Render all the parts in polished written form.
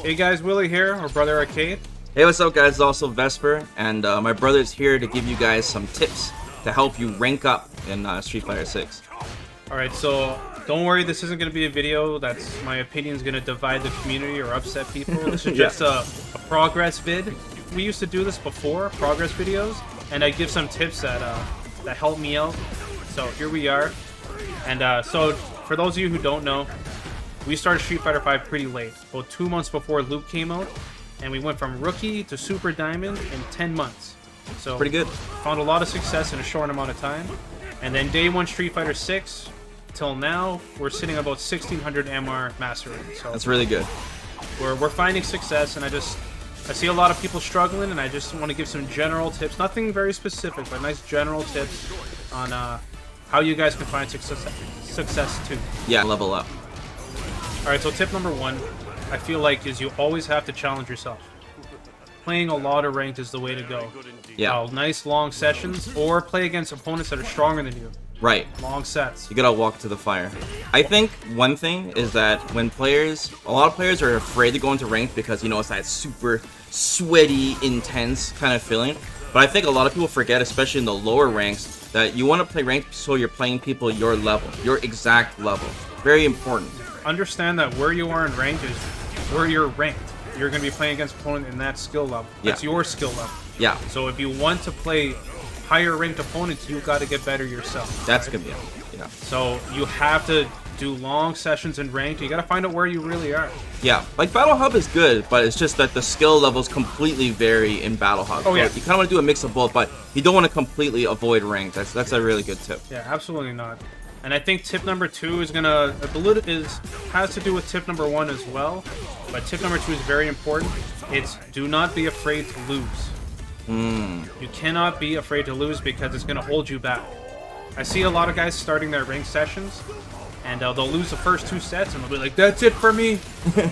Hey guys, Willie here, or Brother Arcade. Hey, what's up, guys? It's also Vesper, and my brother's here to give you guys some tips to help you rank up in Street Fighter 6. Alright, so don't worry, this isn't going to be a video that's my opinion is going to divide the community or upset people. This is just a progress vid. We used to do this before, progress videos, and I give some tips that help me out. So here we are. And so for those of you who don't know, we started Street Fighter V pretty late, about 2 months before Luke came out, and we went from rookie to Super Diamond in 10 months. So Pretty good. found a lot of success in a short amount of time. And then day one Street Fighter 6 till now, we're sitting about 1600 MR master rank. So That's really good. we're finding success, and I see a lot of people struggling, and I just want to give some general tips, nothing very specific, but nice general tips on how you guys can find success too. Yeah, level up. Alright, so tip number one, I feel like, is you always have to challenge yourself. Playing a lot of ranked is the way to go. Yeah. Nice long sessions, or play against opponents that are stronger than you. Right. Long sets. You gotta walk to the fire. I think one thing is that when a lot of players are afraid to go into ranked because, you know, it's that super sweaty, intense kind of feeling. But I think a lot of people forget, especially in the lower ranks, that you want to play ranked so you're playing people your level, your exact level. Very important. Understand that where you are in rank is where you're ranked. You're going to be playing against opponent in that skill level. That's your skill level. Yeah. So if you want to play higher ranked opponents, you got to get better yourself. That's right? gonna be it. Yeah. So you have to do long sessions in ranked. You got to find out where you really are. Yeah, like Battle Hub is good, but it's just that the skill levels completely vary in Battle Hub. Oh, yeah. So you kind of want to do a mix of both, but you don't want to completely avoid rank. That's a really good tip. Yeah, absolutely not. And I think tip number two has to do with tip number one as well. But tip number two is very important. It's do not be afraid to lose. You cannot be afraid to lose because it's going to hold you back. I see a lot of guys starting their rank sessions, and they'll lose the first two sets, and they'll be like, "That's it for me.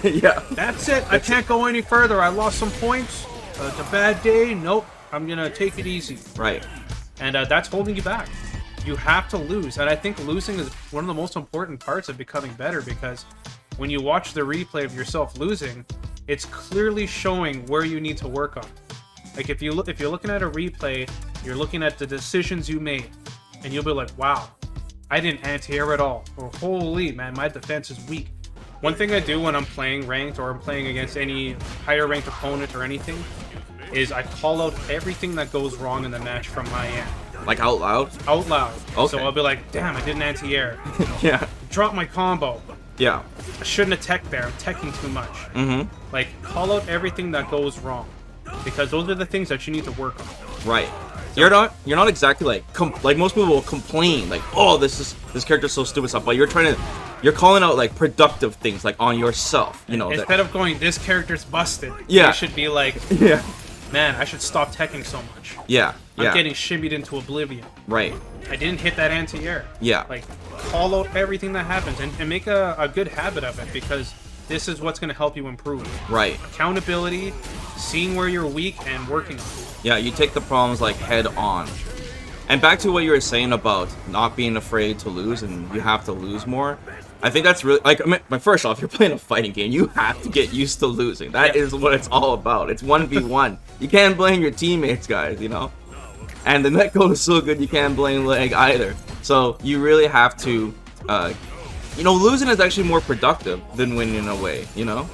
Yeah. That's it. I can't go any further. I lost some points. It's a bad day. Nope. I'm gonna take it easy." Right. And that's holding you back. You have to lose, and I think losing is one of the most important parts of becoming better, because when you watch the replay of yourself losing, it's clearly showing where you need to work on. Like if you're looking at a replay, you're looking at the decisions you made, and you'll be like, "Wow, I didn't anti-air at all," or "Holy man, my defense is weak." One thing I do when I'm playing ranked or I'm playing against any higher ranked opponent or anything is I call out everything that goes wrong in the match from my end. Like out loud? Out loud. Okay. So I'll be like, "Damn, I didn't anti-air. Yeah. Drop my combo. Yeah. I shouldn't have tech there. I'm teching too much." Like, call out everything that goes wrong, because those are the things that you need to work on. Right. You're not exactly like most people will complain like, "Oh, this character's so stupid," stuff, but you're calling out like productive things like on yourself, you know. Instead of going, "This character's busted," Yeah. you should be like, Yeah. "Man, I should stop teching so much. Yeah. I'm Yeah. getting shimmied into oblivion. Right. I didn't hit that anti-air." Yeah. Like, call out everything that happens and make a good habit of it, because this is what's going to help you improve. Right. Accountability, seeing where you're weak, and working on it. Yeah, you take the problems like head on. And back to what you were saying about not being afraid to lose, and you have to lose more. I think that's really, like, I mean, first off, you're playing a fighting game. You have to get used to losing. That is what it's all about. It's 1v1. You can't blame your teammates, guys, you know? And the net code is so good, you can't blame Leg either. So you really have to, you know, losing is actually more productive than winning in a way, you know?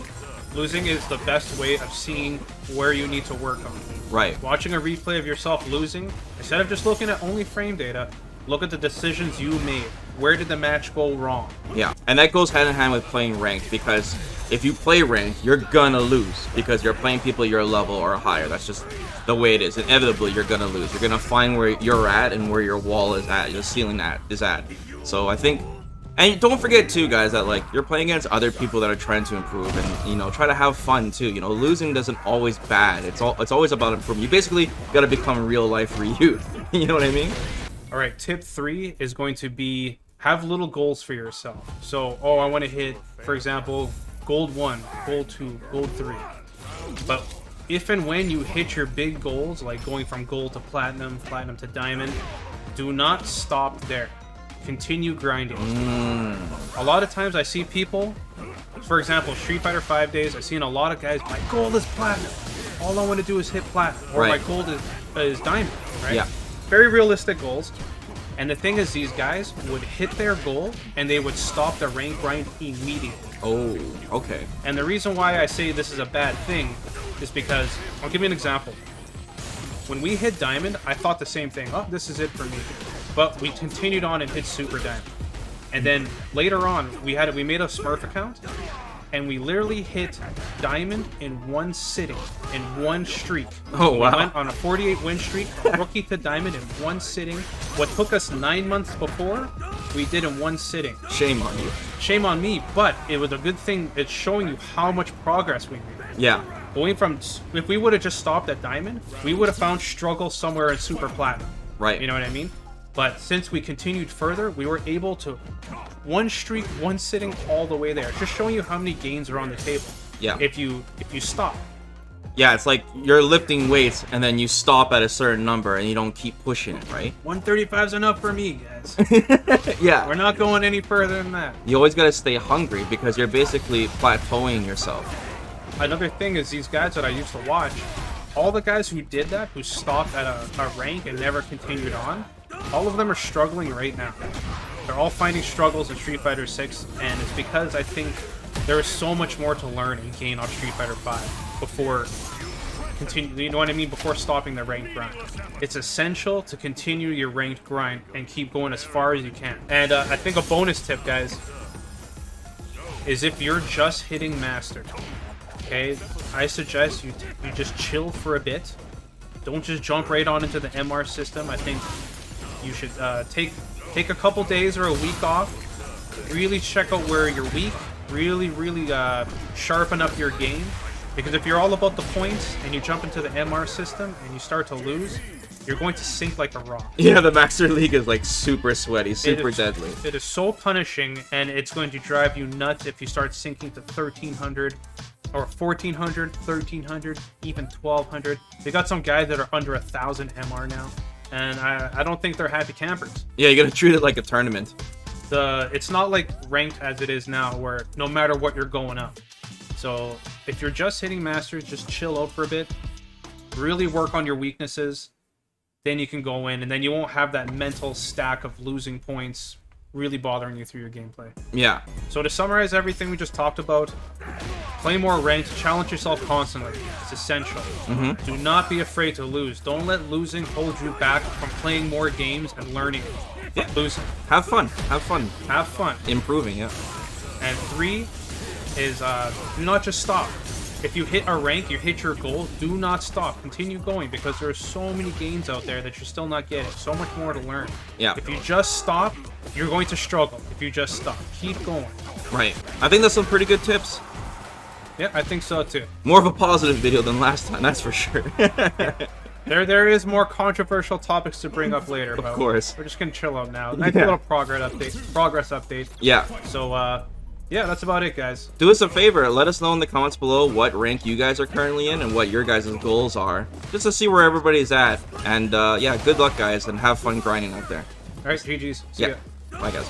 Losing is the best way of seeing where you need to work on. Right. Watching a replay of yourself losing, instead of just looking at only frame data, look at the decisions you made. Where did the match go wrong? Yeah, and that goes hand in hand with playing ranked, because if you play ranked, you're gonna lose because you're playing people your level or higher. That's just the way it is. Inevitably, you're gonna lose. You're gonna find where you're at and where your wall is at, your ceiling is at. So I think, and don't forget too, guys, that like you're playing against other people that are trying to improve, and you know, try to have fun too. You know, losing doesn't always bad. It's always about improvement. You basically gotta become real life Ryu. You know what I mean? All right, tip 3 is going to be have little goals for yourself. So, I want to hit, for example, gold 1, gold 2, gold 3. But if and when you hit your big goals, like going from gold to platinum, platinum to diamond, do not stop there. Continue grinding. A lot of times I see people For example, Street Fighter 5 days, I've seen a lot of guys, my goal is platinum. All I want to do is hit platinum. Or Right. my goal is diamond, right? Yeah. Very realistic goals. And the thing is, these guys would hit their goal, and they would stop the rank grind immediately. Oh, okay. And the reason why I say this is a bad thing is because, I'll give you an example. When we hit diamond, I thought the same thing. Oh, this is it for me. But we continued on and hit super diamond. And then later on, we made a Smurf account, and we literally hit diamond in one sitting, in one streak. Oh, wow. We went on a 48 win streak, rookie to diamond in one sitting. What took us 9 months before, we did in one sitting. Shame on you. Shame on me, but it was a good thing. It's showing you how much progress we made. Yeah. Going from, if we would have just stopped at diamond, we would have found struggle somewhere in super platinum. Right. You know what I mean? But since we continued further, we were able to one streak, one sitting all the way there. Just showing you how many gains are on the table. Yeah. If you stop. Yeah, it's like you're lifting weights and then you stop at a certain number and you don't keep pushing it, right? 135 is enough for me, guys. Yeah. We're not going any further than that. You always gotta stay hungry because you're basically plateauing yourself. Another thing is these guys that I used to watch, all the guys who did that, who stopped at a rank and never continued on, all of them are struggling right now. They're all finding struggles in Street Fighter 6, and it's because I think there is so much more to learn and gain off Street Fighter 5 before you know what I mean, before stopping the ranked grind. It's essential to continue your ranked grind and keep going as far as you can. And I think a bonus tip, guys, is if you're just hitting Master, okay, I suggest you just chill for a bit. Don't just jump right on into the MR system. I think you should take a couple days or a week off. Really check out where you're weak. Really sharpen up your game. Because if you're all about the points and you jump into the MR system and you start to lose, you're going to sink like a rock. Yeah, the Master League is like super sweaty, super deadly. It is so punishing, and it's going to drive you nuts if you start sinking to 1300 or 1400, 1300, even 1200. They got some guys that are under 1000 MR now, and I don't think they're happy campers. Yeah, you gotta treat it like a tournament. It's not like ranked as it is now, where no matter what you're going up. So if you're just hitting Masters, just chill out for a bit. Really work on your weaknesses. Then you can go in, and then you won't have that mental stack of losing points really bothering you through your gameplay. Yeah. So to summarize everything we just talked about, play more ranked, challenge yourself constantly. It's essential. Do not be afraid to lose. Don't let losing hold you back from playing more games and learning from losing. Have fun. Have fun. Have fun. Improving, yeah. And 3 is do not just stop. If you hit a rank, you hit your goal, do not stop. Continue going, because there are so many games out there that you're still not getting. So much more to learn. Yeah. If you just stop, you're going to struggle. If you just stop, keep going. Right. I think that's some pretty good tips. Yeah, I think so too. More of a positive video than last time, that's for sure. There is more controversial topics to bring up later. Of course. We're just gonna chill out now. Nice little progress update. Yeah. So yeah, that's about it, guys. Do us a favor, let us know in the comments below what rank you guys are currently in and what your guys' goals are, just to see where everybody's at. And yeah, good luck, guys, and have fun grinding out there. All right, GG's. See ya. Bye, guys.